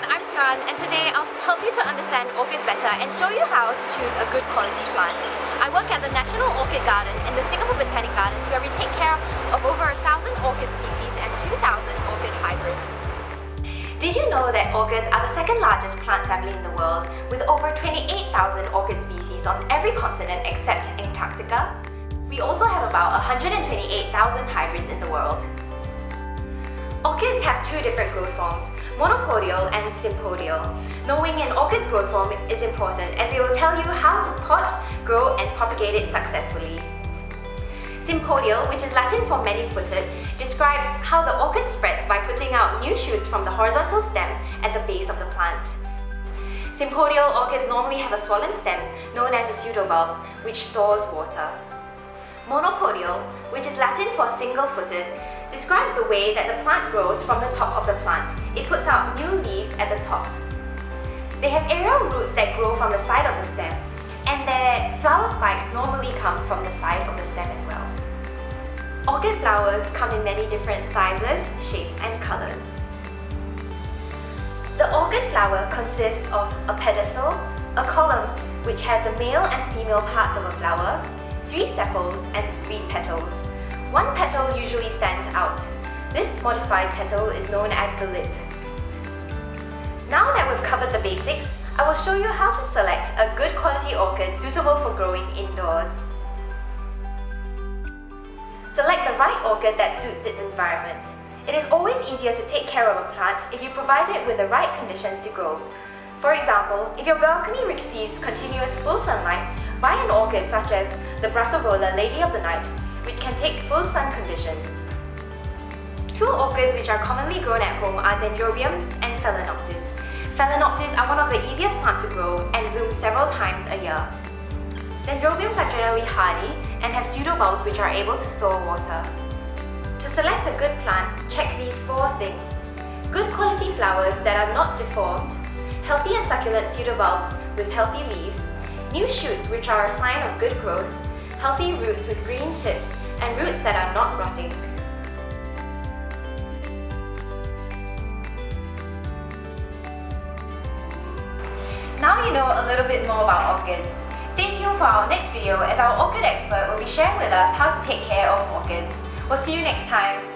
everyone, I'm Siu Ann, and today I'll help you to understand orchids better and show you how to choose a good quality plant. I work at the National Orchid Garden in the Singapore Botanic Gardens, where we take care of over 1,000 orchid species and 2,000 orchid hybrids. Did you know that orchids are the second largest plant family in the world, with over 28,000 orchid species on every continent except Antarctica? We also have about 128,000 hybrids in the world. Orchids have two different growth forms, Monopodial and Sympodial. Knowing an orchid's growth form is important as it will tell you how to pot, grow and propagate it successfully. Sympodial, which is Latin for many-footed, describes how the orchid spreads by putting out new shoots from the horizontal stem at the base of the plant. Sympodial orchids normally have a swollen stem known as a pseudobulb, which stores water. Monopodial, which is Latin for single-footed, describes the way that the plant grows from the top of the plant. It puts out new leaves at the top. They have aerial roots that grow from the side of the stem, and their flower spikes normally come from the side of the stem as well. Orchid flowers come in many different sizes, shapes and colours. The orchid flower consists of a pedicel, a column which has the male and female parts of a flower, 3 sepals and 3 petals. One petal usually stands out. This modified petal is known as the lip. Now that we've covered the basics, I will show you how to select a good quality orchid suitable for growing indoors. Select the right orchid that suits its environment. It is always easier to take care of a plant if you provide it with the right conditions to grow. For example, if your balcony receives continuous full sunlight, buy an orchid such as the Brassavola Lady of the Night, which can take full sun conditions. 2 orchids which are commonly grown at home are Dendrobiums and Phalaenopsis. Phalaenopsis are one of the easiest plants to grow and bloom several times a year. Dendrobiums are generally hardy and have pseudobulbs which are able to store water. To select a good plant, check these 4 things: good quality flowers that are not deformed, healthy and succulent pseudobulbs with healthy leaves, new shoots which are a sign of good growth, healthy roots with green tips, and roots that are not rotting. Now you know a little bit more about orchids. Stay tuned for our next video as our orchid expert will be sharing with us how to take care of orchids. We'll see you next time.